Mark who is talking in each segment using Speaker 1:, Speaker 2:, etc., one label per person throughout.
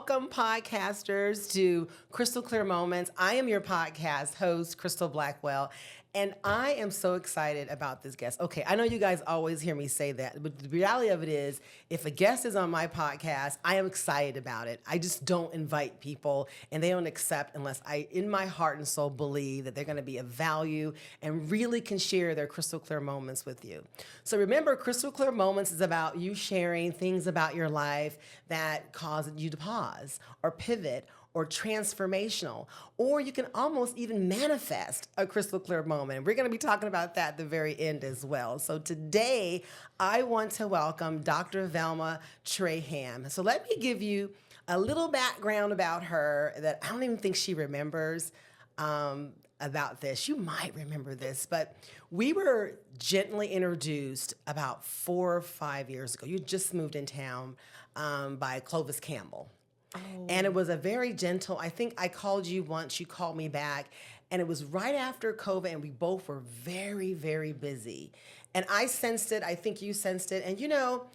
Speaker 1: Welcome, podcasters, to Crystal Clear Moments. I am your podcast host, Crystal Blackwell, and I am so excited about this guest. Okay, I know you guys always hear me say that, but the reality of it is, if a guest is on my podcast, I am excited about it. I just don't invite people, and they don't accept unless I, in my heart and soul, believe that they're going to be of value and really can share their crystal clear moments with you. So remember, Crystal Clear Moments is about you sharing things about your life that cause you to pause or pivot or transformational, or you can almost even manifest a crystal clear moment. We're going to be talking about that at the very end as well. So today, I want to welcome Dr. Velma Traham. So let me give you a little background about her that I don't even think she remembers about this. You might remember this, but we were gently introduced about 4 or 5 years ago. You just moved in town by Clovis Campbell. Oh. And it was a very gentle, I think I called you once, you called me back, and it was right after COVID, and we both were very, very busy. And I sensed it, I think you sensed it, and you know,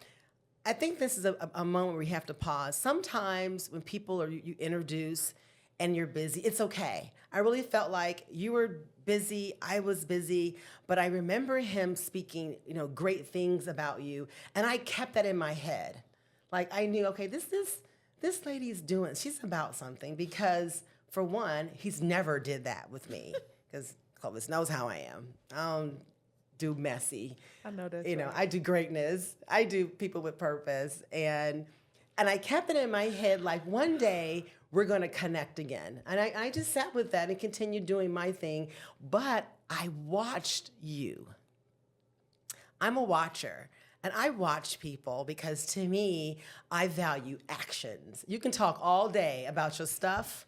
Speaker 1: I think this is a moment where we have to pause. Sometimes when people are you introduce and you're busy, it's okay. I really felt like you were busy, I was busy, but I remember him speaking, you know, great things about you, and I kept that in my head. Like I knew, okay, this lady's doing, she's about something, because for one, he's never did that with me, because Clovis knows how I am. I don't do messy.
Speaker 2: I know that's
Speaker 1: You know,
Speaker 2: right.
Speaker 1: I do greatness. I do people with purpose. And I kept it in my head, like one day we're going to connect again. And I just sat with that and continued doing my thing. But I watched you. I'm a watcher. And I watch people because to me, I value actions. You can talk all day about your stuff,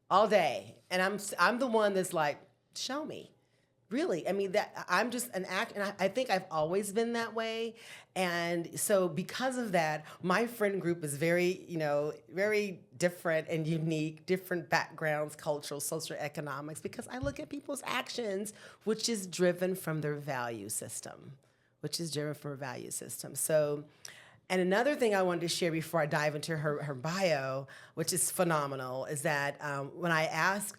Speaker 1: all day. And I'm the one that's like, show me. Really, I mean, that I'm just an act, and I think I've always been that way. And so because of that, my friend group is very, you know, very different and unique, different backgrounds, cultural, socioeconomics, because I look at people's actions, which is driven from their value system. So, and another thing I wanted to share before I dive into her bio, which is phenomenal, is that when I asked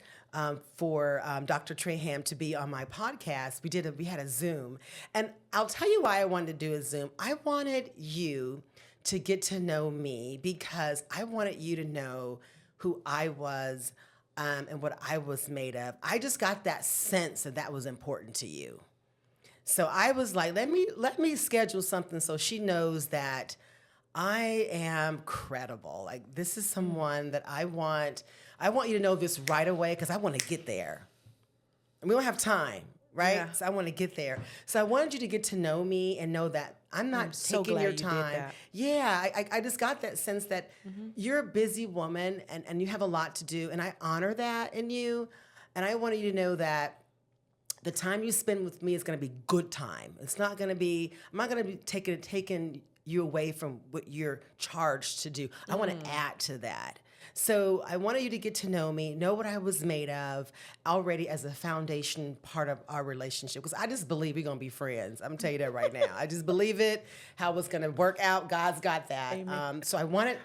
Speaker 1: for Dr. Traham to be on my podcast, we had a Zoom. And I'll tell you why I wanted to do a Zoom. I wanted you to get to know me because I wanted you to know who I was and what I was made of. I just got that sense that was important to you. So I was like, let me schedule something so she knows that I am credible. Like, this is someone that I want you to know this right away because I want to get there. And we don't have time, right?
Speaker 2: Yeah.
Speaker 1: So I want to get there. So I wanted you to get to know me and know that I'm not taking your time. Yeah, I just got that sense that you're a busy woman and you have a lot to do. And I honor that in you. And I wanted you to know that the time you spend with me is going to be good time. It's not going to be, I'm not going to be taking you away from what you're charged to do. I want to add to that. So I wanted you to get to know me, know what I was made of already as a foundation part of our relationship. Because I just believe we're going to be friends. I'm going to tell you that right now. I just believe it, how it's going to work out. God's got that. So I wanted,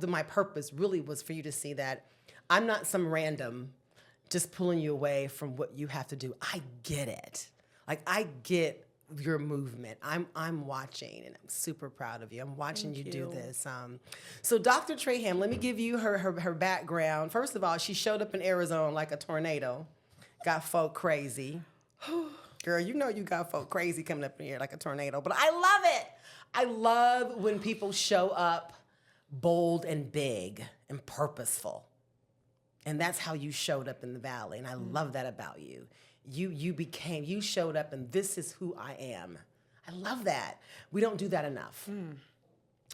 Speaker 1: my purpose really was for you to see that I'm not some random just pulling you away from what you have to do. I get it. Like, I get your movement. I'm watching, and I'm super proud of you. I'm watching you do this. So Dr. Traham, let me give you her background. First of all, she showed up in Arizona like a tornado. Got folk crazy. Girl, you know you got folk crazy coming up in here like a tornado, but I love it. I love when people show up bold and big and purposeful. And that's how you showed up in the valley. And I love that about you. You showed up and this is who I am. I love that. We don't do that enough.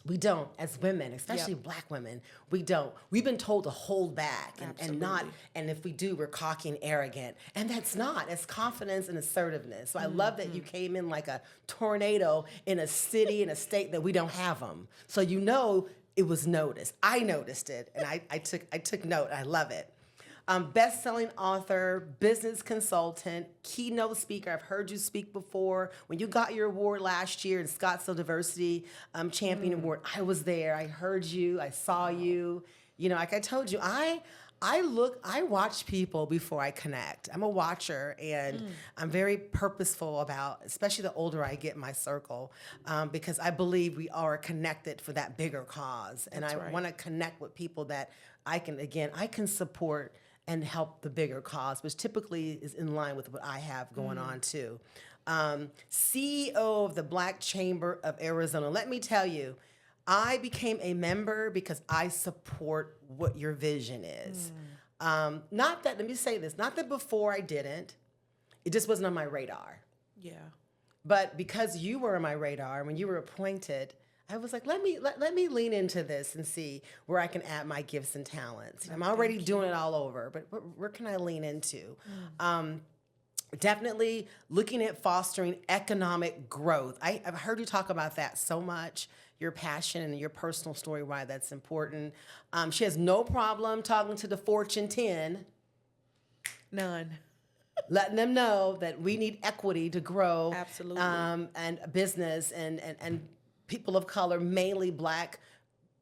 Speaker 1: We don't, as women, especially Black women, we don't. We've been told to hold back and if we do, we're cocky and arrogant. And that's not. It's confidence and assertiveness. So I love that you came in like a tornado in a city, in a state that we don't have them. So you know it was noticed. I noticed it, and I took note. I love it. Best-selling author, business consultant, keynote speaker. I've heard you speak before. When you got your award last year in Scottsdale Diversity Champion Award, I was there. I heard you. I saw you. Like I told you, I watch people before I connect. I'm a watcher, and I'm very purposeful about, especially the older I get in my circle, because I believe we are connected for that bigger cause. And I want to connect with people that I can support and help the bigger cause, which typically is in line with what I have going on too. CEO of the Black Chamber of Arizona. Let me tell you, I became a member because I support what your vision is. Not that, let me say this, not that before I didn't, it just wasn't on my radar.
Speaker 2: Yeah.
Speaker 1: But because you were on my radar, when you were appointed, I was like, let me lean into this and see where I can add my gifts and talents. I'm already doing it all over, but where can I lean into? Definitely looking at fostering economic growth. I've heard you talk about that so much, your passion and your personal story, why that's important. She has no problem talking to the Fortune 10.
Speaker 2: None.
Speaker 1: Letting them know that we need equity to grow.
Speaker 2: Absolutely.
Speaker 1: And business and people of color, mainly Black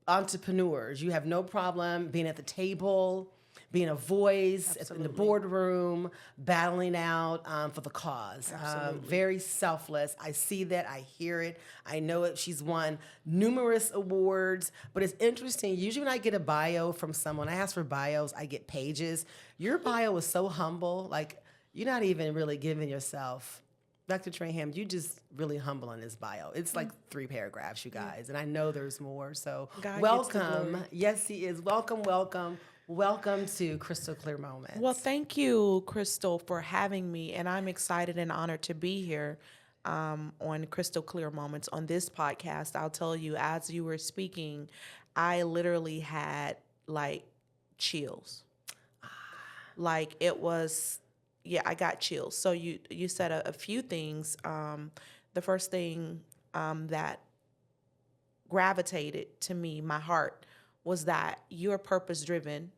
Speaker 1: entrepreneurs. You have no problem being at the table, being a voice in the boardroom, battling out for the cause. Very selfless. I see that. I hear it. I know it. She's won numerous awards. But it's interesting. Usually when I get a bio from someone, I ask for bios, I get pages. Your bio is so humble. Like, you're not even really giving yourself... Dr. Traham, you just really humble in this bio. It's like 3 paragraphs, you guys. And I know there's more. So
Speaker 2: God
Speaker 1: welcome. Yes, he is. Welcome, welcome. Welcome to Crystal Clear Moments.
Speaker 2: Well, thank you, Crystal, for having me. And I'm excited and honored to be here on Crystal Clear Moments on this podcast. I'll tell you, as you were speaking, I literally had like chills. Like it was... Yeah, I got chills. So you said a few things. The first thing that gravitated to me, my heart, was that you're purpose driven.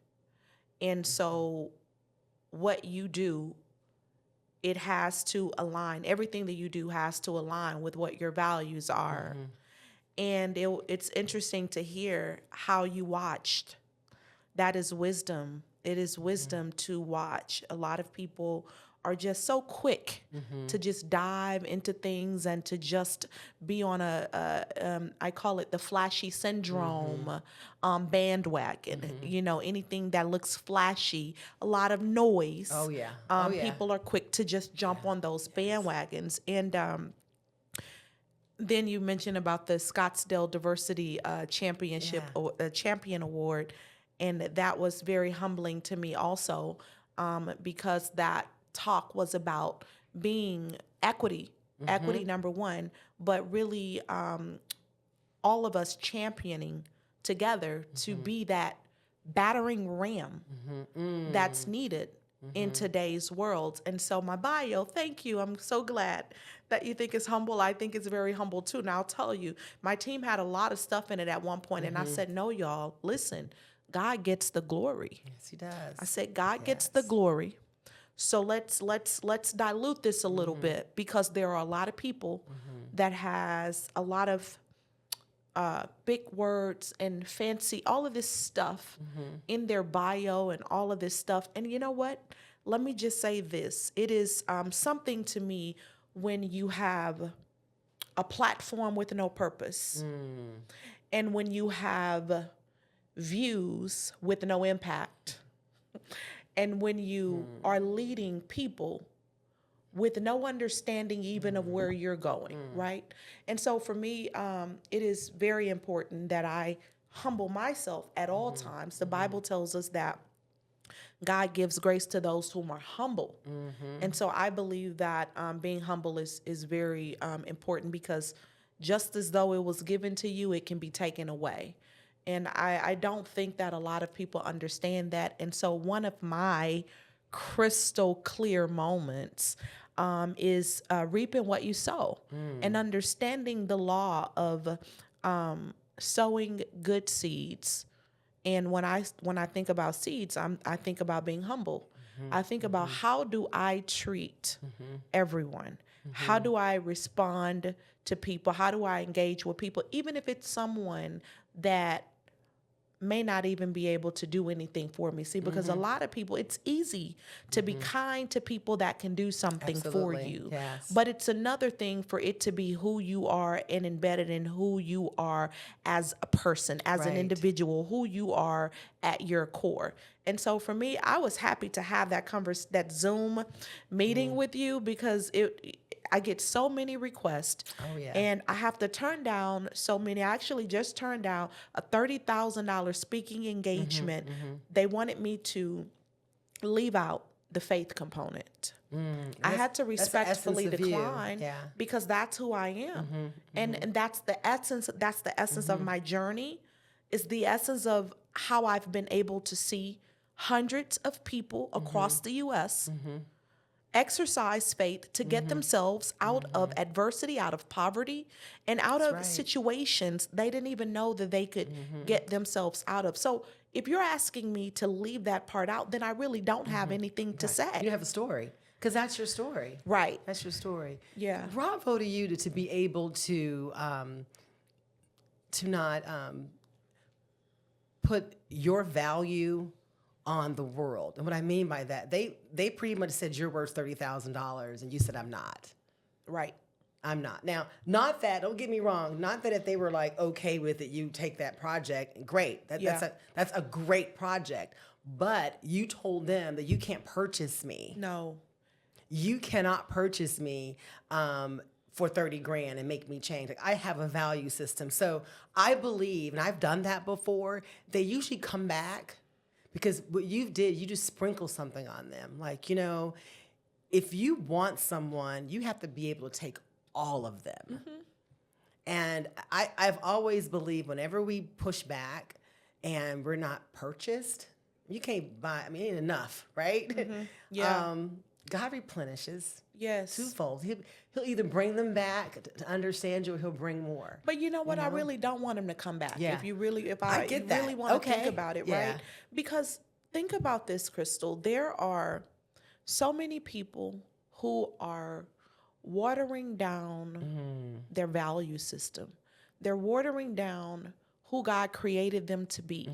Speaker 2: And so what you do, it has to align. Everything that you do has to align with what your values are. And it's interesting to hear how you watched. That is wisdom. It is wisdom to watch. A lot of people are just so quick to just dive into things and to just be on I call it the flashy syndrome bandwagon. Anything that looks flashy, a lot of noise.
Speaker 1: Oh, yeah.
Speaker 2: People are quick to just jump on those bandwagons. And then you mentioned about the Scottsdale Diversity Championship, Champion Award. And that was very humbling to me also, because that talk was about being equity, number one, but really all of us championing together to be that battering ram that's needed in today's world. And so my bio, thank you. I'm so glad that you think it's humble. I think it's very humble too. Now I'll tell you, my team had a lot of stuff in it at one point, and I said, no, y'all, listen. God gets the glory.
Speaker 1: Yes, he does.
Speaker 2: I said, God gets the glory. So let's dilute this a little bit, because there are a lot of people that has a lot of big words and fancy, all of this stuff in their bio and all of this stuff. And you know what? Let me just say this. It is something to me when you have a platform with no purpose, and when you have views with no impact, and when you are leading people with no understanding even of where you're going, right? And so for me, it is very important that I humble myself at all times. The Bible tells us that God gives grace to those whom are humble. And so I believe that being humble is very important, because just as though it was given to you, it can be taken away. And I don't think that a lot of people understand that. And so one of my crystal clear moments is reaping what you sow, and understanding the law of sowing good seeds. And when I think about seeds, I think about being humble. I think about, how do I treat everyone? How do I respond to people? How do I engage with people? Even if it's someone that may not even be able to do anything for me. See, because a lot of people, it's easy to be kind to people that can do something for you.
Speaker 1: Yes.
Speaker 2: But it's another thing for it to be who you are and embedded in who you are as a person, as an individual, who you are at your core. And so for me, I was happy to have that Zoom meeting with you, because I get so many requests, and I have to turn down so many. I actually just turned down a $30,000 speaking engagement. They wanted me to leave out the faith component. I had to respectfully decline, because that's who I am, and that's the essence. That's the essence of my journey. Is the essence of how I've been able to see hundreds of people across the U.S. exercise faith to get themselves out of adversity, out of poverty, and out of situations they didn't even know that they could get themselves out of. So if you're asking me to leave that part out, then I really don't have anything to say.
Speaker 1: You have a story, because that's your story.
Speaker 2: Right.
Speaker 1: That's your story.
Speaker 2: Yeah.
Speaker 1: Bravo to you to be able to not put your value on the world. And what I mean by that, they pretty much said you're worth $30,000, and you said, I'm not.
Speaker 2: Right.
Speaker 1: I'm not. Now, not that, don't get me wrong, not that if they were like okay with it, you take that project, great. That's a great project. But you told them that you can't purchase me.
Speaker 2: No.
Speaker 1: You cannot purchase me for 30 grand and make me change. Like, I have a value system. So I believe, and I've done that before, they usually come back. Because what you did, you just sprinkle something on them. Like, if you want someone, you have to be able to take all of them. And I've always believed whenever we push back and we're not purchased, you can't buy, it ain't enough, right?
Speaker 2: Yeah.
Speaker 1: God replenishes.
Speaker 2: Yes.
Speaker 1: Twofold. He'll either bring them back to understand you, or he'll bring more.
Speaker 2: But you know what? I really don't want him to come back.
Speaker 1: Yeah.
Speaker 2: If
Speaker 1: I get that.
Speaker 2: really want to think about it,
Speaker 1: Yeah.
Speaker 2: right? Because think about this, Crystal. There are so many people who are watering down their value system. They're watering down who God created them to be.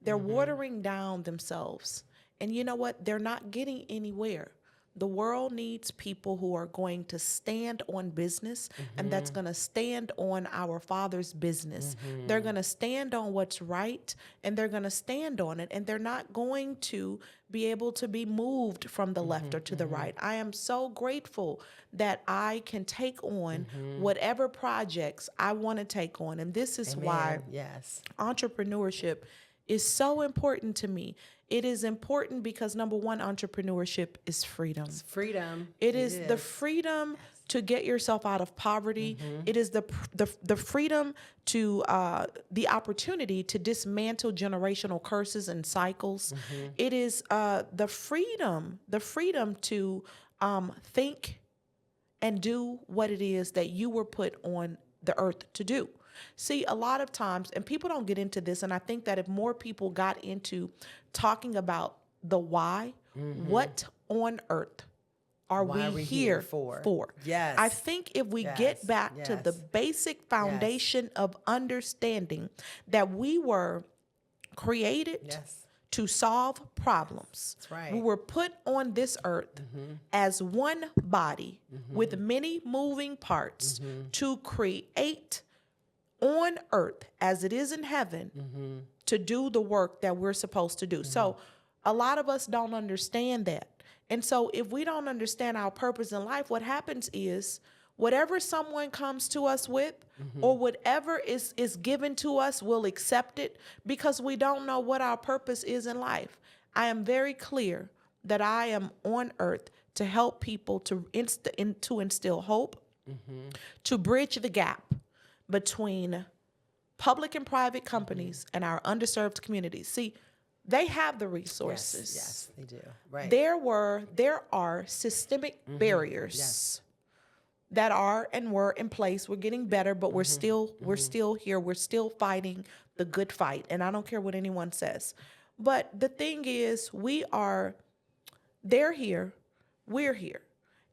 Speaker 2: They're watering down themselves. And you know what? They're not getting anywhere. The world needs people who are going to stand on business, and that's going to stand on our Father's business. They're going to stand on what's right, and they're going to stand on it, and they're not going to be able to be moved from the left or to the right. I am so grateful that I can take on whatever projects I want to take on, and this is why entrepreneurship is so important to me. It is important because, number one, entrepreneurship is freedom.
Speaker 1: It's freedom.
Speaker 2: It is the freedom to get yourself out of poverty. It is the freedom to the opportunity to dismantle generational curses and cycles. It is the freedom to think and do what it is that you were put on the earth to do. See, a lot of times, and people don't get into this, and I think that if more people got into talking about the why, what on earth are we here for?
Speaker 1: Yes.
Speaker 2: I think if we get back to the basic foundation of understanding that we were created to solve problems.
Speaker 1: That's right.
Speaker 2: We were put on this earth as one body with many moving parts to create on earth as it is in heaven to do the work that we're supposed to do. So a lot of us don't understand that. And so if we don't understand our purpose in life, what happens is whatever someone comes to us with or whatever is given to us, we'll accept it because we don't know what our purpose is in life. I am very clear that I am on earth to help people to instill hope, to bridge the gap between public and private companies and our underserved communities. See, they have the resources.
Speaker 1: Yes, they do. Right.
Speaker 2: There are systemic barriers that are and were in place. We're getting better, but we're still here. We're still fighting the good fight. And I don't care what anyone says. But the thing is, they're here, we're here.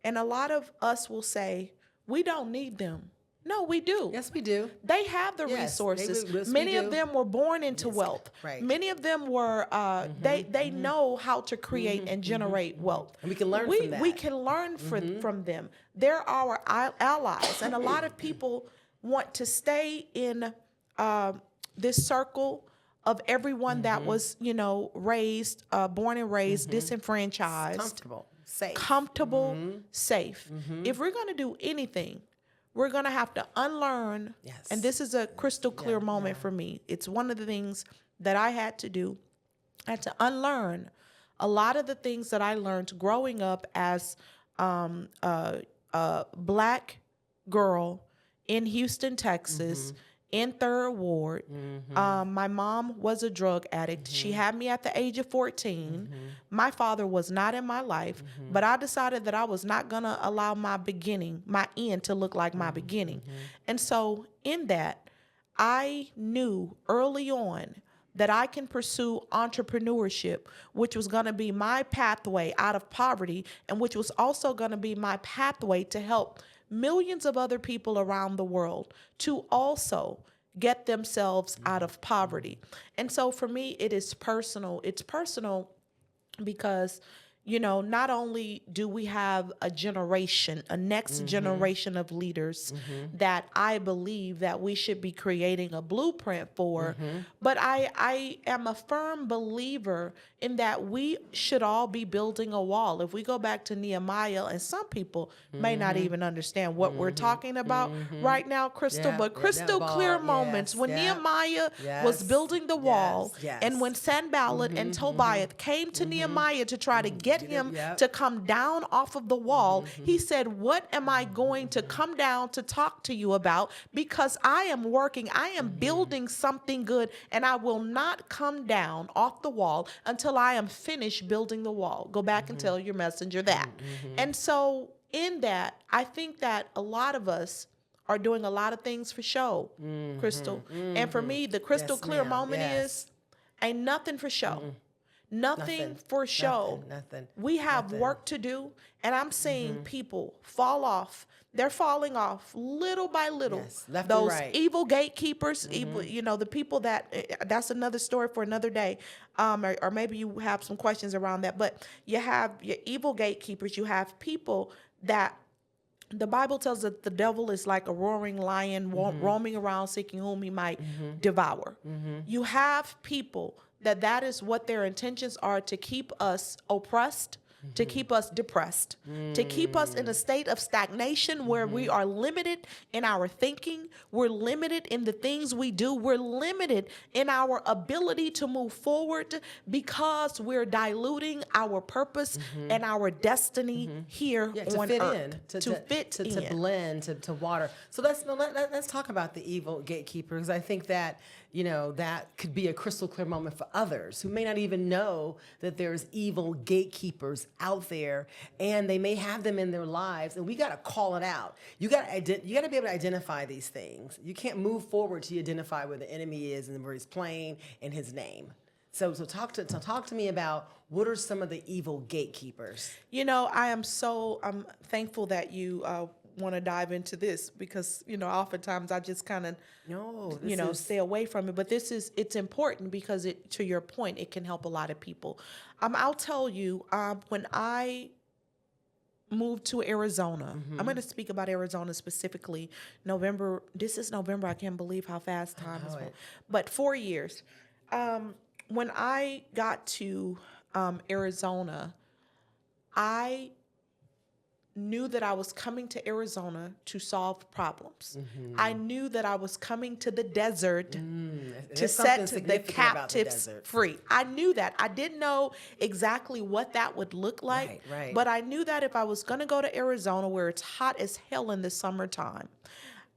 Speaker 2: And a lot of us will say, we don't need them. No, we do.
Speaker 1: Yes, we do.
Speaker 2: They have the
Speaker 1: Yes,
Speaker 2: resources.
Speaker 1: yes, we
Speaker 2: Many
Speaker 1: do.
Speaker 2: of them were born into wealth.
Speaker 1: Right.
Speaker 2: Many of them were, they know how to create and generate wealth.
Speaker 1: And we can learn from that.
Speaker 2: We can learn from them. They're our allies. And a lot of people want to stay in this circle of everyone that was, raised, born and raised, disenfranchised. Comfortable, safe. If we're going to do anything, we're going to have to unlearn.
Speaker 1: Yes.
Speaker 2: And this is a crystal clear moment for me. It's one of the things that I had to do. I had to unlearn a lot of the things that I learned growing up as a Black girl in Houston, Texas, in Third Ward. My mom was a drug addict. She had me at the age of 14. My father was not in my life, but I decided that I was not going to allow my end to look like my beginning. And so in that, I knew early on that I can pursue entrepreneurship, which was going to be my pathway out of poverty, and which was also going to be my pathway to help millions of other people around the world to also get themselves out of poverty. And so for me, it is personal. It's personal because, not only do we have a next generation of leaders that I believe that we should be creating a blueprint for, but I am a firm believer in that we should all be building a wall. If we go back to Nehemiah, and some people may not even understand what we're talking about right now, Crystal, but crystal clear moments when Nehemiah was building the wall, and when Sanballat and Tobiah came to Nehemiah to try to get him to come down off of the wall, he said, what am I going to come down to talk to you about? Because I am working, I am building something good, and I will not come down off the wall until I am finished building the wall. Go back and tell your messenger that. And so in that, I think that a lot of us are doing a lot of things for show, Crystal. And for me, the crystal clear moment is ain't nothing for show. Nothing for show.
Speaker 1: Nothing.
Speaker 2: We have work to do, and I'm seeing people fall off. They're falling off little by little.
Speaker 1: Yes, left
Speaker 2: Those
Speaker 1: and right.
Speaker 2: evil gatekeepers, evil, the people that's another story for another day. Or maybe you have some questions around that. But you have your evil gatekeepers. You have people that the Bible tells that the devil is like a roaring lion roaming around seeking whom he might devour. You have people that is what their intentions are, to keep us oppressed, to keep us depressed, to keep us in a state of stagnation where we are limited in our thinking, we're limited in the things we do, we're limited in our ability to move forward because we're diluting our purpose and our destiny here on earth.
Speaker 1: To blend, to water. So let's talk about the evil gatekeeper, because I think that that could be a crystal clear moment for others who may not even know that there's evil gatekeepers out there, and they may have them in their lives, and we got to call it out. You got to be able to identify these things. You can't move forward till you identify where the enemy is and where he's playing in his name. So talk to me about what are some of the evil gatekeepers.
Speaker 2: I'm thankful that you want to dive into this, because oftentimes I just kind of stay away from it, but it's important because to your point, it can help a lot of people. I'll tell you, when I moved to Arizona, I'm going to speak about Arizona specifically. This is November. I can't believe how fast time has went. But 4 years. When I got to Arizona, I knew that I was coming to Arizona to solve problems. I knew that I was coming to the desert to set the captives free. I knew that. I didn't know exactly what that would look like, but I knew that if I was going to go to Arizona, where it's hot as hell in the summertime,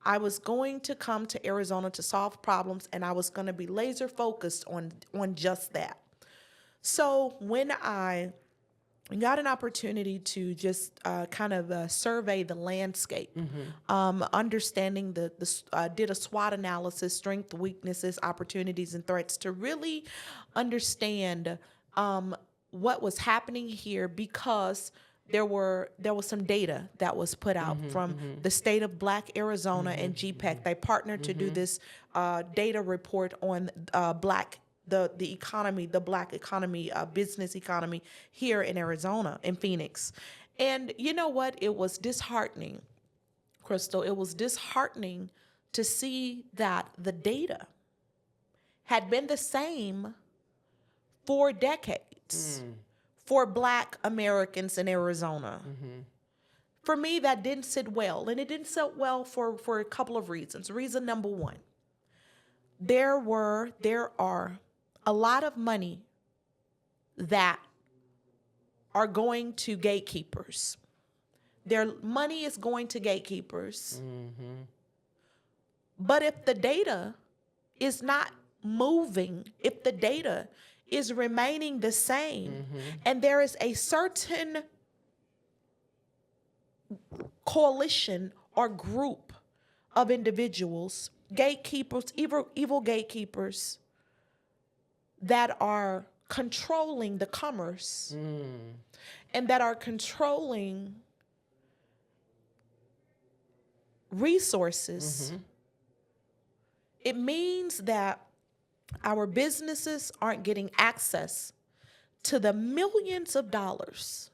Speaker 2: I was going to come to Arizona to solve problems, and I was going to be laser focused on just that. So when I got an opportunity to just survey the landscape, understanding did a SWOT analysis, strengths, weaknesses, opportunities, and threats, to really understand what was happening here, because there was some data that was put out from the state of Black Arizona and GPEC. They partnered to do this data report on the economy, the Black economy, business economy here in Arizona, in Phoenix. And you know what? It was disheartening, Crystal. It was disheartening to see that the data had been the same for decades for Black Americans in Arizona. For me, that didn't sit well. And it didn't sit well for a couple of reasons. Reason number one, there are a lot of money that are going to gatekeepers. Their money is going to gatekeepers. But if the data is not moving, if the data is remaining the same, and there is a certain coalition or group of individuals, gatekeepers, evil gatekeepers, that are controlling the commerce and that are controlling resources, it means that our businesses aren't getting access to the millions of dollars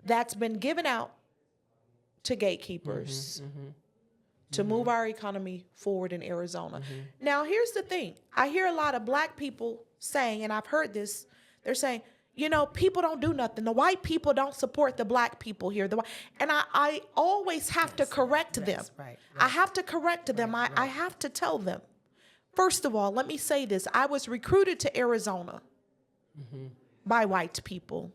Speaker 2: that's been given out to gatekeepers to move our economy forward in Arizona. Now, here's the thing. I hear a lot of Black people saying, and I've heard this, they're saying, you know, people don't do nothing. The white people don't support the Black people here. And I always have to correct them.
Speaker 1: Right.
Speaker 2: I have to correct them. I have to tell them. First of all, let me say this. I was recruited to Arizona by white people.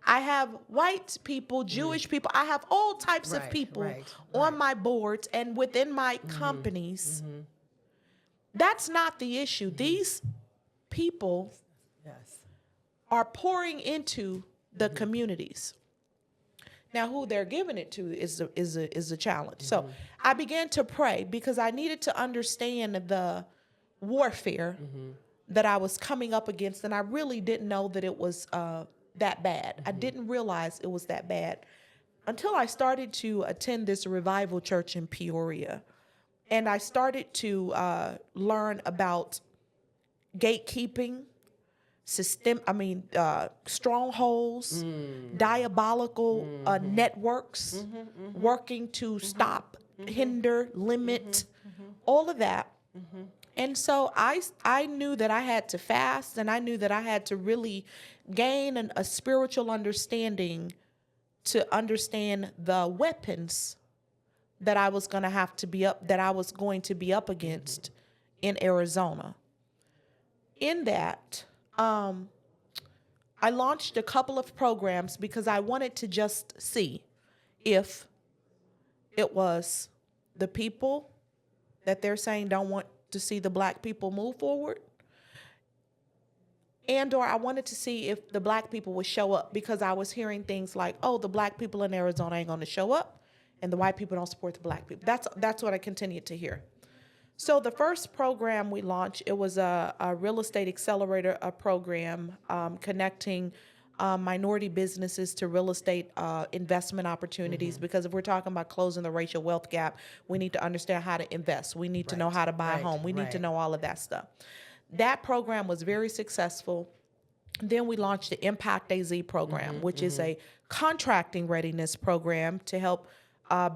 Speaker 2: I have white people, Jewish people. I have all types of people on my boards and within my companies. That's not the issue. These people are pouring into the communities. Now, who they're giving it to is a challenge. So I began to pray because I needed to understand the warfare that I was coming up against, and I really didn't know that it was that bad. I didn't realize it was that bad until I started to attend this revival church in Peoria, and I started to learn about gatekeeping, strongholds, diabolical networks working to stop, hinder, limit, all of that. And so I knew that I had to fast, and I knew that I had to really gain a spiritual understanding to understand the weapons that I was going to be up against in Arizona. In that, I launched a couple of programs because I wanted to just see if it was the people that they're saying don't want to see the Black people move forward, or I wanted to see if the Black people would show up, because I was hearing things like, oh, the Black people in Arizona ain't going to show up and the white people don't support the Black people. That's what I continued to hear. So the first program we launched, it was a real estate accelerator program connecting minority businesses to real estate investment opportunities. Because if we're talking about closing the racial wealth gap, we need to understand how to invest. We need to know how to buy a home. We need to know all of that stuff. That program was very successful. Then we launched the Impact AZ program, which is a contracting readiness program to help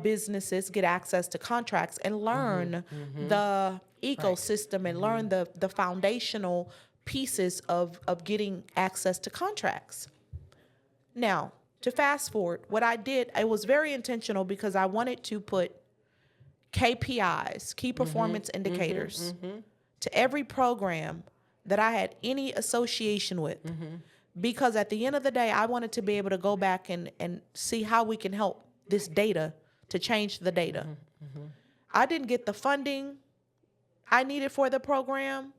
Speaker 2: businesses get access to contracts and learn the ecosystem and learn the foundational pieces of getting access to contracts. Now, to fast forward, what I did, it was very intentional because I wanted to put KPIs, key performance indicators, to every program that I had any association with. Because at the end of the day, I wanted to be able to go back and see how we can help this data to change the data. I didn't get the funding I needed for the program.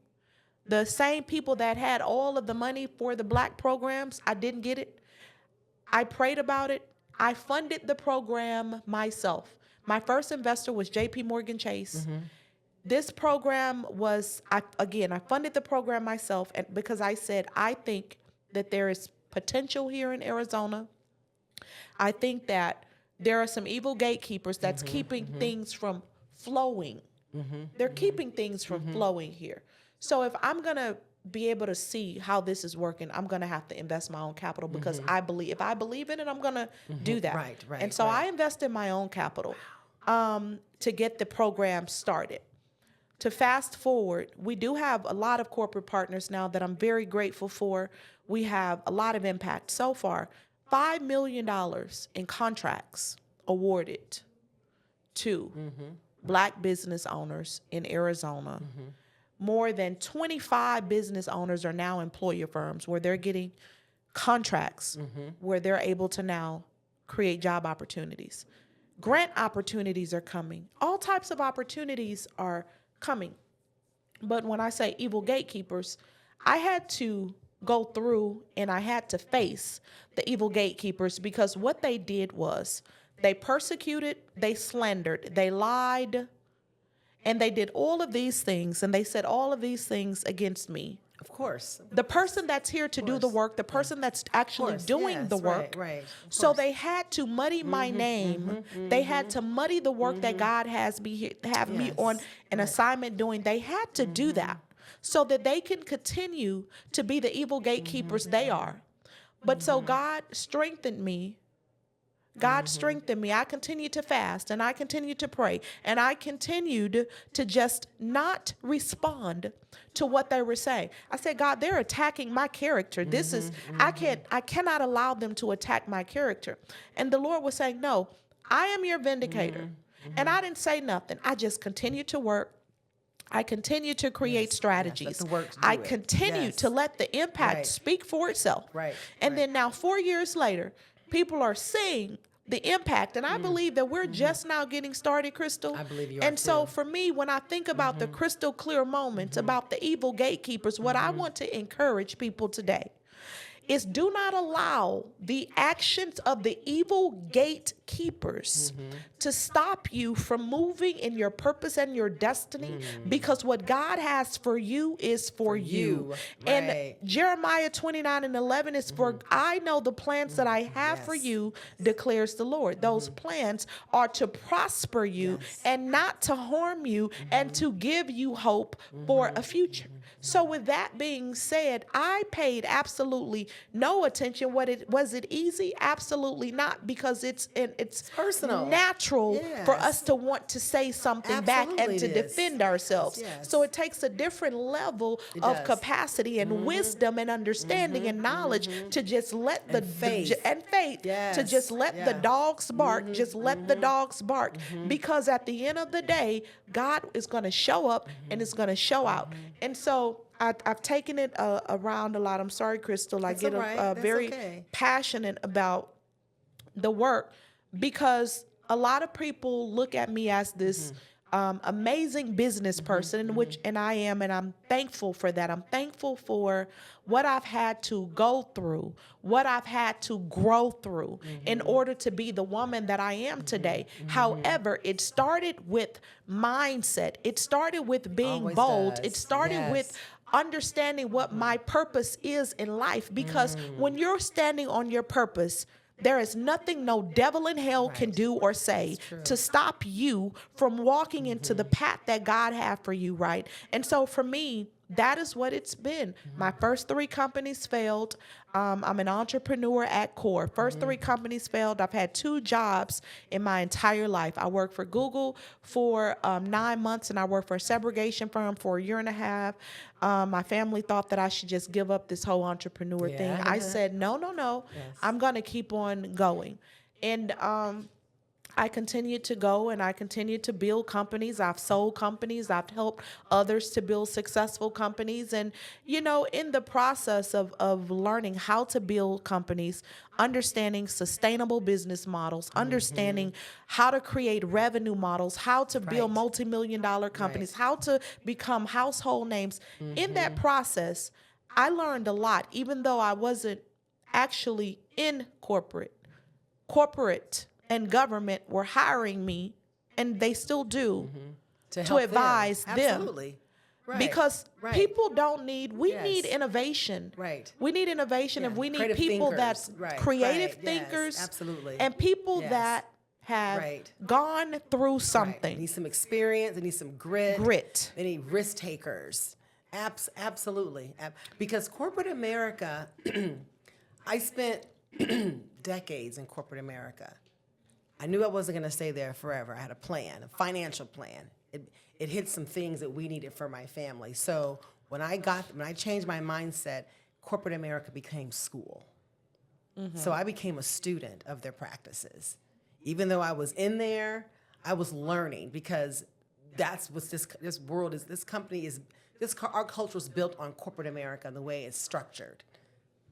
Speaker 2: The same people that had all of the money for the Black programs, I didn't get it. I prayed about it. I funded the program myself. My first investor was JP Morgan Chase. This program was, I funded the program myself, and because I said, I think that there is potential here in Arizona. I think that there are some evil gatekeepers that's keeping things from flowing. They're keeping things from flowing here. So if I'm going to be able to see how this is working, I'm going to have to invest my own capital because if I believe in it, I'm going to do that.
Speaker 1: Right.
Speaker 2: And so I invested my own capital to get the program started. To fast forward, we do have a lot of corporate partners now that I'm very grateful for. We have a lot of impact so far. $5 million in contracts awarded to Black business owners in Arizona. More than 25 business owners are now employer firms where they're getting contracts where they're able to now create job opportunities. Grant opportunities are coming. All types of opportunities are coming. But when I say evil gatekeepers, I had to go through and I had to face the evil gatekeepers because what they did was they persecuted, they slandered, they lied, and they did all of these things, and they said all of these things against me.
Speaker 1: Of course.
Speaker 2: The person that's here to do the work, the person that's actually doing the work.
Speaker 1: Right.
Speaker 2: So they had to muddy my name. They had to muddy the work that God has me on an assignment doing. They had to do that so that they can continue to be the evil gatekeepers they are. But so God strengthened me. God strengthened me. I continued to fast and I continued to pray and I continued to just not respond to what they were saying. I said, God, they're attacking my character. This is, I cannot allow them to attack my character. And the Lord was saying, no, I am your vindicator. And I didn't say nothing. I just continued to work. I continue to create strategies. I continue to let the impact speak for itself. And then now 4 years later, people are seeing the impact. And I believe that we're just now getting started, Crystal.
Speaker 1: I believe you are.
Speaker 2: And so for me, when I think about the crystal clear moments, about the evil gatekeepers, what I want to encourage people today is do not allow the actions of the evil gatekeepers to stop you from moving in your purpose and your destiny, because what God has for you is for you. And Jeremiah 29:11 is for I know the plans that I have for you, declares the Lord. Those plans are to prosper you and not to harm you and to give you hope for a future. So with that being said, I paid absolutely no attention. Was it easy? Absolutely not, because it's
Speaker 1: personal,
Speaker 2: natural for us to want to say something back and to defend ourselves. So it takes a different level of capacity and wisdom and understanding and knowledge to just let the faith to just let the dogs bark. Just let the dogs bark, because at the end of the day, God is going to show up and it's going to show out. And so I've taken it around a lot. I'm sorry, Crystal. I get very passionate about the work, because a lot of people look at me as this amazing business person, and I am, and I'm thankful for that. I'm thankful for what I've had to go through, what I've had to grow through in order to be the woman that I am today. However, it started with mindset. It started with being bold. It started with understanding what my purpose is in life, because when you're standing on your purpose, there is nothing no devil in hell can do or say to stop you from walking into the path that God had for you, right? And so for me, that is what it's been. My first 3 companies failed. I'm an entrepreneur at core. First 3 companies failed. I've had 2 jobs in my entire life. I worked for Google for 9 months, and I worked for a segregation firm for 1.5 years. My family thought that I should just give up this whole entrepreneur thing. I said, no. I'm going to keep on going. And I continued to go, and I continued to build companies. I've sold companies. I've helped others to build successful companies. And, in the process of learning how to build companies, understanding sustainable business models, understanding how to create revenue models, how to build multi-million-dollar companies, how to become household names. In that process, I learned a lot, even though I wasn't actually in corporate and government were hiring me, and they still do, to advise them. Because people don't need, we need innovation.
Speaker 1: Right.
Speaker 2: We need innovation, and we need
Speaker 1: Creative
Speaker 2: people
Speaker 1: thinkers.
Speaker 2: that's creative thinkers.
Speaker 1: Yes, absolutely.
Speaker 2: And people that have gone through something.
Speaker 1: They need some experience. They need some grit. They need risk takers. Absolutely. Because corporate America, I spent decades in corporate America. I knew I wasn't going to stay there forever. I had a plan, a financial plan. It hit some things that we needed for my family. So when I changed my mindset, corporate America became school. Mm-hmm. So I became a student of their practices. Even though I was in there, I was learning, because that's what this world is. This company is, our culture is built on corporate America and the way it's structured.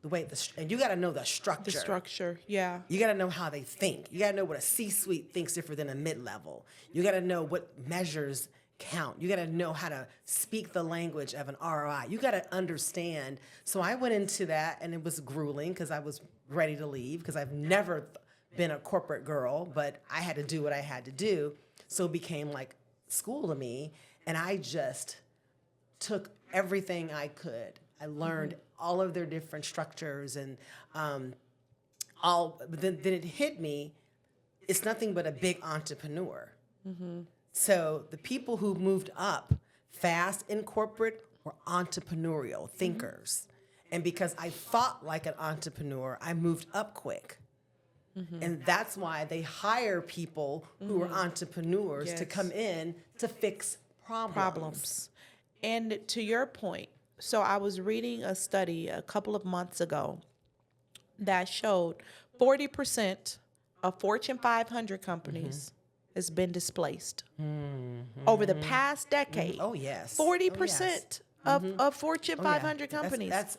Speaker 1: And you got to know the structure.
Speaker 2: The structure, yeah.
Speaker 1: You got to know how they think. You got to know what a C-suite thinks different than a mid-level. You got to know what measures count. You got to know how to speak the language of an ROI. You got to understand. So I went into that, and it was grueling because I was ready to leave, because I've never been a corporate girl, but I had to do what I had to do. So it became like school to me, and I just took everything I could. I learned all of their different structures, and then it hit me, it's nothing but a big entrepreneur. Mm-hmm. So the people who moved up fast in corporate were entrepreneurial thinkers. Mm-hmm. And because I thought like an entrepreneur, I moved up quick. Mm-hmm. And that's why they hire people who are entrepreneurs to come in to fix problems.
Speaker 2: And to your point, so I was reading a study a couple of months ago that showed 40% of Fortune 500 companies has been displaced over the past decade.
Speaker 1: Oh, yes.
Speaker 2: 40% of Fortune 500 companies.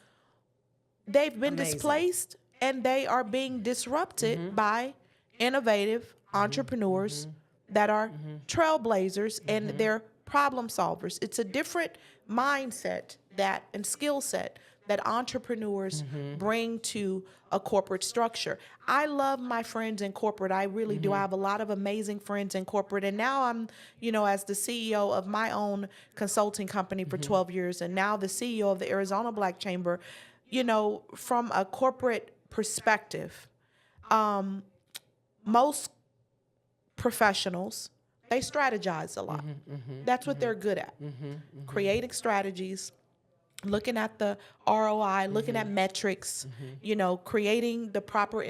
Speaker 2: They've been displaced, and they are being disrupted by innovative entrepreneurs that are trailblazers, and they're problem solvers. It's a different mindset and skill set that entrepreneurs bring to a corporate structure. I love my friends in corporate. I really do. I have a lot of amazing friends in corporate. And now I'm, as the CEO of my own consulting company for 12 years, and now the CEO of the Arizona Black Chamber, from a corporate perspective, most professionals, they strategize a lot. That's what they're good at. Creating strategies, looking at the ROI, looking at metrics, creating the proper,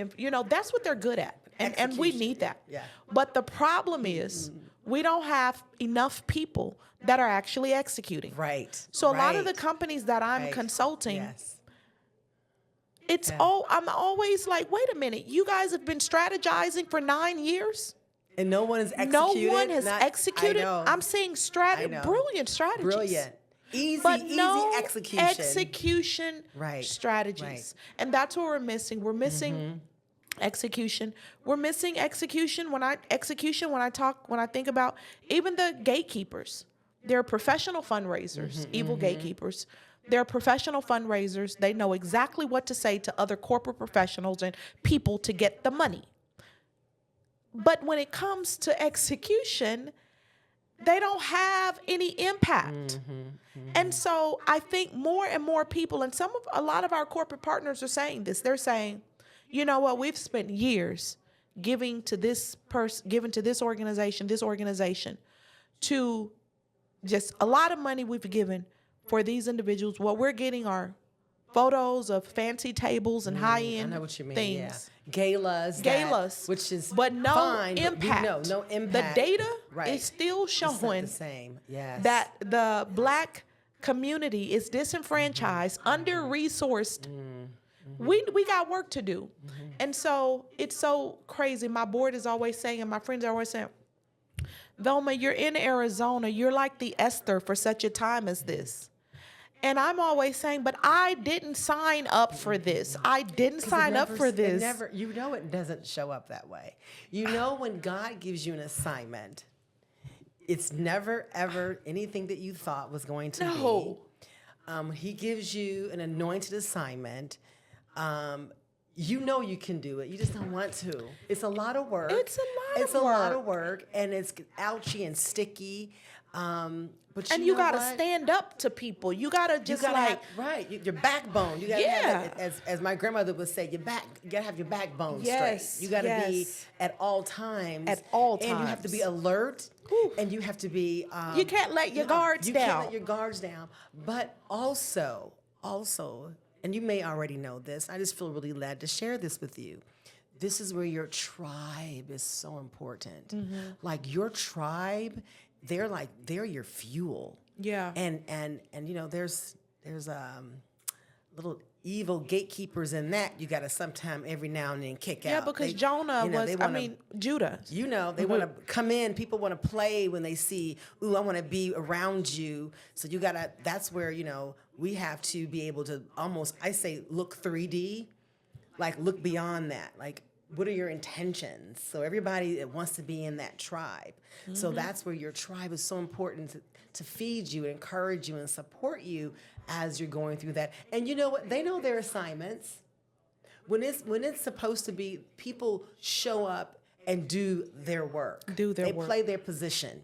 Speaker 2: that's what they're good at. And we need that.
Speaker 1: Yeah.
Speaker 2: But the problem is we don't have enough people that are actually executing.
Speaker 1: Right.
Speaker 2: So a lot of the companies that I'm consulting, I'm always like, wait a minute, you guys have been strategizing for 9 years?
Speaker 1: And no one has executed?
Speaker 2: No one has executed. I'm seeing brilliant strategies.
Speaker 1: Brilliant. Easy
Speaker 2: execution strategies. Right. And that's what we're missing. We're missing execution. We're missing execution when I think about even the gatekeepers. They're professional fundraisers, evil gatekeepers. They're professional fundraisers. They know exactly what to say to other corporate professionals and people to get the money. But when it comes to execution, they don't have any impact. And so I think more and more people, and a lot of our corporate partners are saying this. They're saying, you know what, we've spent years giving to this organization, to just a lot of money we've given for these individuals. What we're getting are photos of fancy tables and high-end
Speaker 1: I know what you mean.
Speaker 2: things.
Speaker 1: Galas, which is
Speaker 2: but no
Speaker 1: fine,
Speaker 2: impact.
Speaker 1: But no impact.
Speaker 2: The data is still showing
Speaker 1: the same. Yes.
Speaker 2: that the Black community is disenfranchised, under-resourced. We got work to do. And so it's so crazy. My board is always saying, and my friends are always saying, Velma, you're in Arizona. You're like the Esther for such a time as this. And I'm always saying, but I didn't sign up for this. I didn't sign up for this.
Speaker 1: It doesn't show up that way. When God gives you an assignment, it's never, ever anything that you thought was going to be. He gives you an anointed assignment. You can do it. You just don't want to. It's a lot of work.
Speaker 2: It's a lot of work,
Speaker 1: and it's ouchy and sticky. But
Speaker 2: and you got to stand up to people. You got to just
Speaker 1: your backbone. You got to have that, as my grandmother would say, you got to have your backbone straight. You got to be at all times.
Speaker 2: At all times.
Speaker 1: And you have to be alert. Whew. And you have to be.
Speaker 2: You can't let your guards down.
Speaker 1: You can't let your guards down. But also, and you may already know this, I just feel really glad to share this with you. This is where your tribe is so important. Mm-hmm. Like your tribe, they're your fuel.
Speaker 2: Yeah.
Speaker 1: And there's little evil gatekeepers in that you got to sometime every now and then kick out.
Speaker 2: Yeah, because Judah. They
Speaker 1: want to come in. People want to play when they see, ooh, I want to be around you. So that's where, we have to be able to almost, I say, look 3D, like look beyond that. Like, what are your intentions? So everybody that wants to be in that tribe. Mm-hmm. So that's where your tribe is so important to feed you, encourage you, and support you as you're going through that. And you know what? They know their assignments. When it's supposed to be, people show up and do their work. They play their position.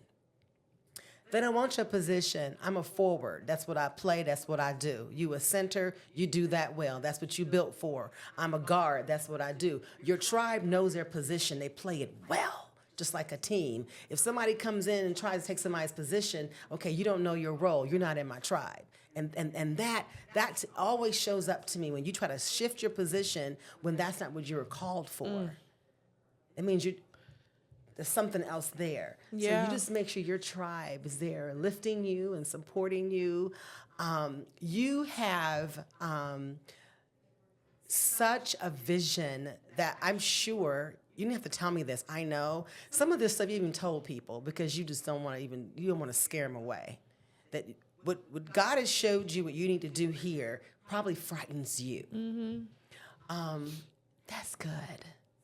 Speaker 1: They don't want your position. I'm a forward. That's what I play. That's what I do. You a center. You do that well. That's what you built for. I'm a guard. That's what I do. Your tribe knows their position. They play it well, just like a team. If somebody comes in and tries to take somebody's position, okay, you don't know your role. You're not in my tribe. And that always shows up to me when you try to shift your position when that's not what you were called for. It means there's something else there.
Speaker 2: Yeah.
Speaker 1: So you just make sure your tribe is there lifting you and supporting you. You have such a vision that I'm sure, you didn't have to tell me this, I know. Some of this stuff you even told people because you just don't want to scare them away. That what God has showed you, what you need to do here, probably frightens you. Mm-hmm. That's good.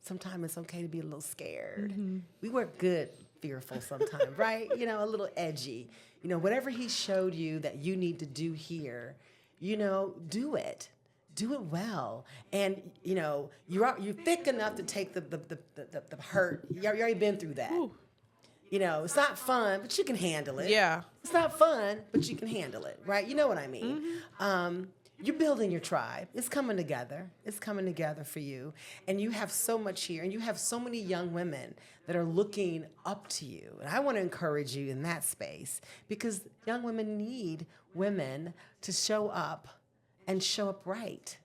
Speaker 1: Sometimes it's okay to be a little scared. Mm-hmm. We work good, fearful sometimes, right? A little edgy. Whatever he showed you that you need to do here, do it. Do it well. And, you're thick enough to take the hurt. You already been through that. Ooh. It's not fun, but you can handle it.
Speaker 2: Yeah.
Speaker 1: It's not fun, but you can handle it, right? You know what I mean? Mm-hmm. You're building your tribe. It's coming together. It's coming together for you. And you have so much here. And you have so many young women that are looking up to you. And I want to encourage you in that space because young women need women to show up and show up right.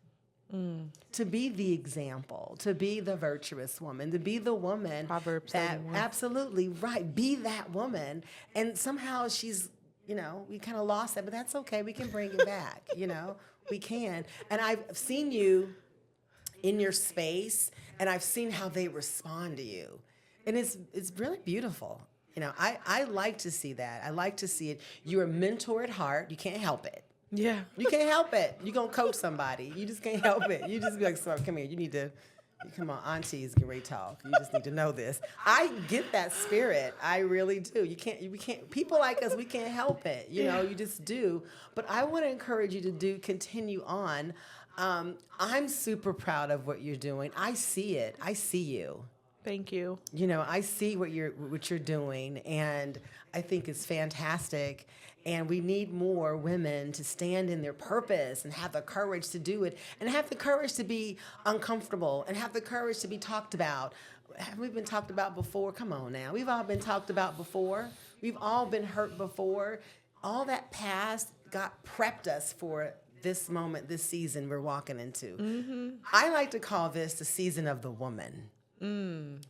Speaker 1: To be the example, to be the virtuous woman, to be the woman
Speaker 2: Proverbs
Speaker 1: that
Speaker 2: 31.
Speaker 1: Absolutely right. Be that woman. And somehow she's, we kind of lost that, but that's okay. We can bring it back, we can. And I've seen you in your space and I've seen how they respond to you. And it's really beautiful. I like to see that. I like to see it. You're a mentor at heart. You can't help it.
Speaker 2: Yeah.
Speaker 1: You can't help it. You're going to coach somebody. You just can't help it. You just be like, "Sir, come here. You need to, come on, aunties, get ready to talk. You just need to know this." I get that spirit. I really do. We can't, people like us, we can't help it. You just do. But I want to encourage you to continue on. I'm super proud of what you're doing. I see it. I see you.
Speaker 2: Thank you.
Speaker 1: I see what you're doing, and I think it's fantastic. And we need more women to stand in their purpose and have the courage to do it, and have the courage to be uncomfortable, and have the courage to be talked about. Have we been talked about before? Come on now. We've all been talked about before. We've all been hurt before. All that past God prepped us for this moment, this season we're walking into. Mm-hmm. I like to call this the season of the woman.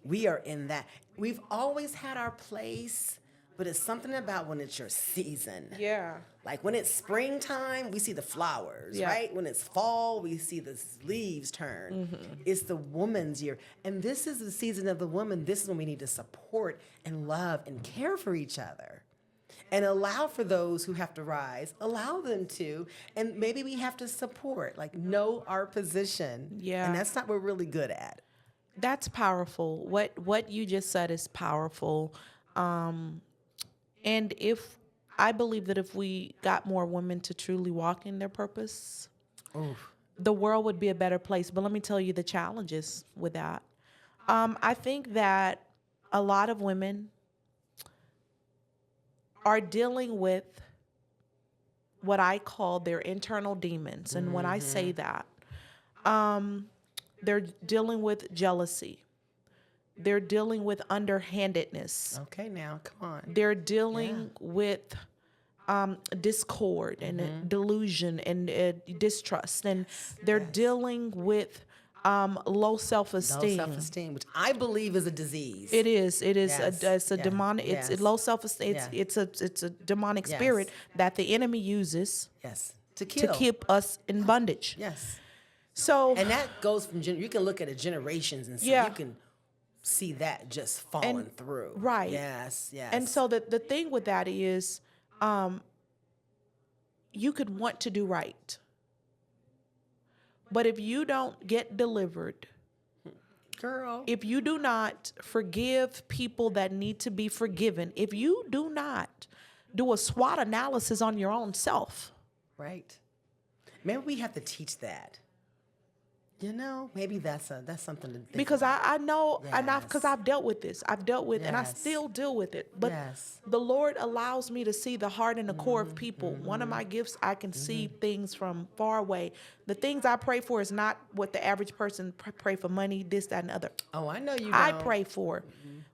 Speaker 1: We are in that. We've always had our place, but it's something about when it's your season.
Speaker 2: Yeah.
Speaker 1: Like when it's springtime, we see the flowers, right? When it's fall, we see the leaves turn. Mm-hmm. It's the woman's year. And this is the season of the woman. This is when we need to support and love and care for each other. And allow for those who have to rise, allow them to. And maybe we have to support, like know our position.
Speaker 2: Yeah.
Speaker 1: And that's not what we're really good at.
Speaker 2: That's powerful. What you just said is powerful. And I believe that if we got more women to truly walk in their purpose, the world would be a better place. But let me tell you the challenges with that. I think that a lot of women are dealing with what I call their internal demons. And when I say that, they're dealing with jealousy. They're dealing with underhandedness.
Speaker 1: Okay, now, come on.
Speaker 2: They're dealing with discord and delusion and distrust. And they're dealing with low self-esteem.
Speaker 1: Low self-esteem, which I believe is a disease.
Speaker 2: It is.
Speaker 1: Yes.
Speaker 2: It's a demonic. It's low self-esteem. It's a demonic spirit that the enemy uses.
Speaker 1: Yes. To kill.
Speaker 2: To keep us in bondage.
Speaker 1: Yes.
Speaker 2: So.
Speaker 1: And that goes from you can look at it generations and so you can see that just falling through.
Speaker 2: Right.
Speaker 1: Yes. Yes.
Speaker 2: And so the thing with that is, you could want to do right. But if you don't get delivered,
Speaker 1: girl,
Speaker 2: if you do not forgive people that need to be forgiven, if you do not do a SWOT analysis on your own self.
Speaker 1: Right. Maybe we have to teach that. You know, maybe that's something to think
Speaker 2: because
Speaker 1: about.
Speaker 2: I know, because I've dealt with this. I've dealt with, and I still deal with it. But the Lord allows me to see the heart and the core of people. One of my gifts, I can see things from far away. The things I pray for is not what the average person pray for: money, this, that, and other.
Speaker 1: Oh, I know you don't.
Speaker 2: I pray for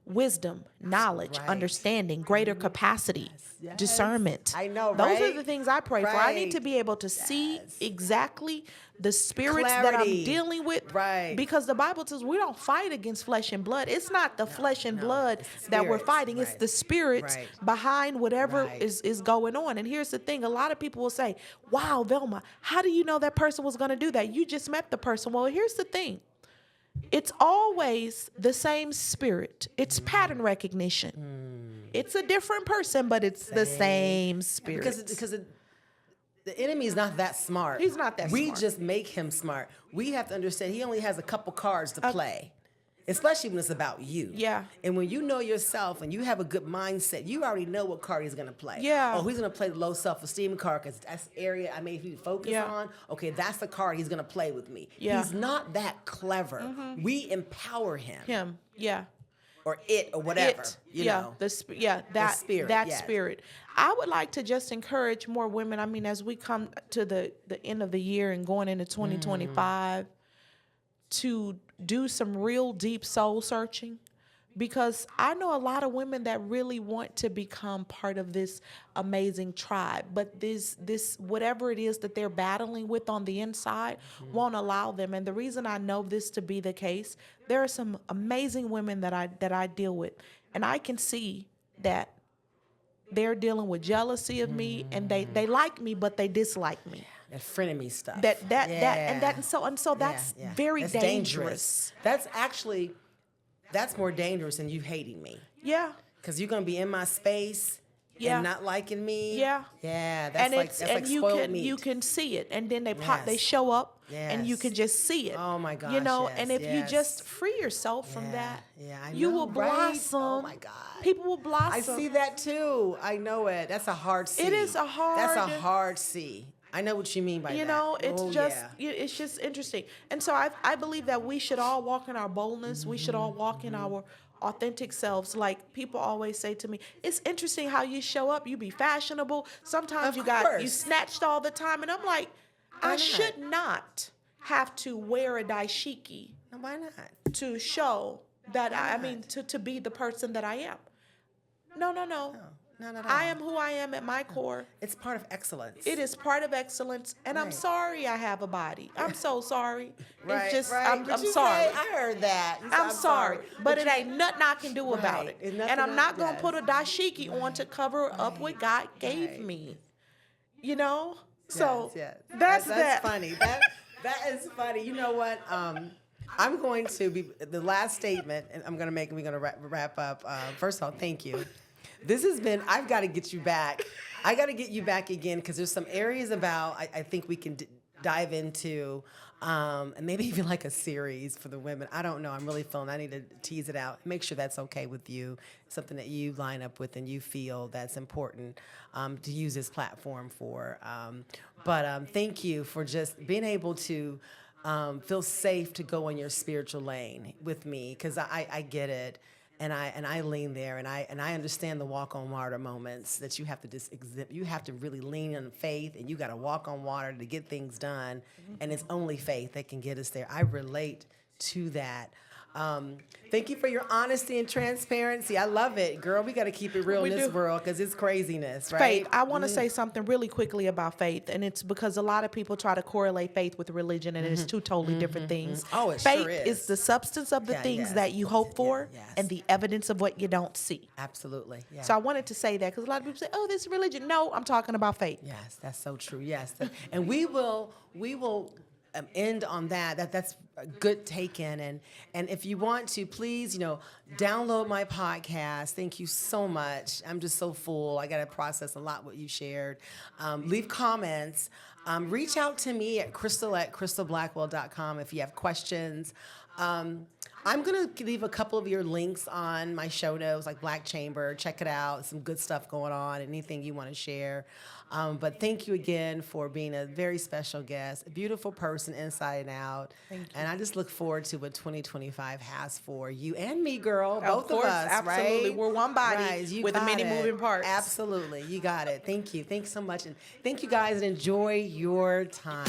Speaker 2: wisdom, knowledge, understanding, greater capacity, discernment.
Speaker 1: I know,
Speaker 2: Those are the things I pray for. I need to be able to see exactly the spirits that I'm dealing with.
Speaker 1: Right.
Speaker 2: Because the Bible says we don't fight against flesh and blood. It's not the flesh and blood that we're fighting. It's the spirits behind whatever is going on. And here's the thing. A lot of people will say, wow, Velma, how do you know that person was going to do that? You just met the person. Well, here's the thing. It's always the same spirit. It's pattern recognition. It's a different person, but it's the same spirit.
Speaker 1: Because the enemy is not that smart.
Speaker 2: He's not that smart.
Speaker 1: We just make him smart. We have to understand he only has a couple cards to play, especially when it's about you.
Speaker 2: Yeah.
Speaker 1: And when you know yourself and you have a good mindset, you already know what card he's going to play.
Speaker 2: Yeah.
Speaker 1: Oh, he's going to play the low self-esteem card because that's the area I may need to focus on. Okay, that's the card he's going to play with me.
Speaker 2: Yeah.
Speaker 1: He's not that clever. We empower him.
Speaker 2: Yeah.
Speaker 1: Or it, or whatever, you know.
Speaker 2: That spirit. I would like to just encourage more women. I mean, as we come to the end of the year and going into 2025, to do some real deep soul searching. Because I know a lot of women that really want to become part of this amazing tribe, but this whatever it is that they're battling with on the inside won't allow them. And the reason I know this to be the case, there are some amazing women that I deal with, and I can see that they're dealing with jealousy of me, and they like me, but they dislike me.
Speaker 1: That frenemy stuff.
Speaker 2: So that's very dangerous.
Speaker 1: That's more dangerous than you hating me.
Speaker 2: Yeah.
Speaker 1: Because you're going to be in my space and not liking me.
Speaker 2: Yeah.
Speaker 1: Yeah. That's like spoiled meat.
Speaker 2: You can see it. And then they show up and you can just see it.
Speaker 1: Oh, my gosh.
Speaker 2: You know, and if you just free yourself from that,
Speaker 1: I know,
Speaker 2: you will blossom.
Speaker 1: Oh, my God.
Speaker 2: People will blossom.
Speaker 1: I see that too. I know it. That's a hard C.
Speaker 2: It is a hard.
Speaker 1: That's a hard C. I know what you mean by that.
Speaker 2: You know, it's just interesting. And so I believe that we should all walk in our boldness. We should all walk in our authentic selves. Like people always say to me, it's interesting how you show up. You be fashionable. Sometimes you snatched all the time. And I'm like, I should not have to wear a dashiki.
Speaker 1: No, why not?
Speaker 2: To show that to be the person that I am. No.
Speaker 1: No.
Speaker 2: I am who I am at my core.
Speaker 1: It's part of excellence.
Speaker 2: It is part of excellence, and I'm sorry I have a body. I'm so sorry.
Speaker 1: Right,
Speaker 2: it's just
Speaker 1: I'm
Speaker 2: sorry.
Speaker 1: I heard that.
Speaker 2: I'm sorry, but it ain't nothing I can do about it. And I'm not gonna put a dashiki on to cover up what God gave me. You know, so that's
Speaker 1: funny. That is funny. You know what? I'm going to be the last statement, and I'm gonna make. We're gonna wrap up. First of all, thank you. This has been, I've got to get you back. I got to get you back again because there's some areas about I think we can dive into and maybe even like a series for the women. I don't know. I'm really feeling I need to tease it out. Make sure that's okay with you. Something that you line up with and you feel that's important to use this platform for. But thank you for just being able to feel safe to go in your spiritual lane with me because I get it. And I lean there, and I understand the walk on water moments that you have to just exhibit. You have to really lean on faith, and you got to walk on water to get things done. And it's only faith that can get us there. I relate to that. Thank you for your honesty and transparency. I love it, girl. We got to keep it real in this world because it's craziness, right?
Speaker 2: Faith. I want to say something really quickly about faith, and it's because a lot of people try to correlate faith with religion, and it's two totally different things.
Speaker 1: Oh, it
Speaker 2: faith
Speaker 1: sure is
Speaker 2: the substance of the things that you hope for, and the evidence of what you don't see.
Speaker 1: Absolutely. Yeah.
Speaker 2: So I wanted to say that because a lot of people say, "Oh, this is religion." No, I'm talking about faith.
Speaker 1: Yes, that's so true. Yes, and we will end on that. That's a good take-in. And if you want to, please, download my podcast. Thank you so much. I'm just so full. I got to process a lot what you shared. Leave comments. Reach out to me at crystalblackwell.com if you have questions. I'm going to leave a couple of your links on my show notes, like Black Chamber. Check it out. Some good stuff going on. Anything you want to share. But thank you again for being a very special guest, a beautiful person inside and out.
Speaker 2: Thank you.
Speaker 1: And I just look forward to what 2025 has for you and me, girl. Both
Speaker 2: of course,
Speaker 1: of us,
Speaker 2: absolutely.
Speaker 1: Right?
Speaker 2: We're one body with many moving parts.
Speaker 1: Absolutely. You got it. Thank you. Thanks so much. And thank you guys, and enjoy your time.